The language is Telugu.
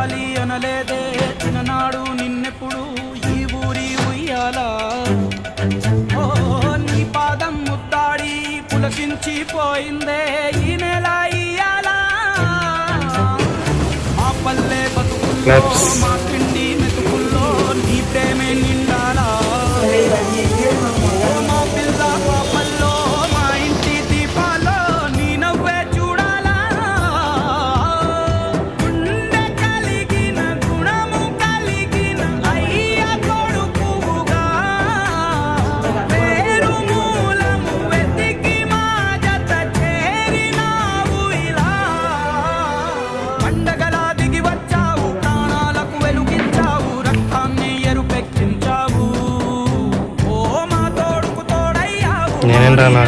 కావాలి అనలేదే చిన్ననాడు నిన్నెప్పుడు ఈ ఊరి ఉయ్యాలా ఓ నీ పాదం ముద్దాడి పులకించి పోయిందే ఈ నెల ఇయ్యాలా మా పల్లె బతుకుల్లో మా పిండి మెతుకుల్లో నీ ప్రేమే నిండాలా మా పిల్ల పాపల్లో మా ఇంటి దీపాల్లో నీ నవ్వే చూడాలా గుండె కలిగిన గుణము కలిగిన అయ్య కొడుకుగా పేరు మూలము వెతికి మా జత చేరినావు ఇలా పండగలా దిగి వచ్చావు ప్రాణాలకు వెలుగించావు రక్తాన్ని ఎరుపెక్కించావు ఓ మా తోడుకు తోడయ్యావు నేనేంటన్నా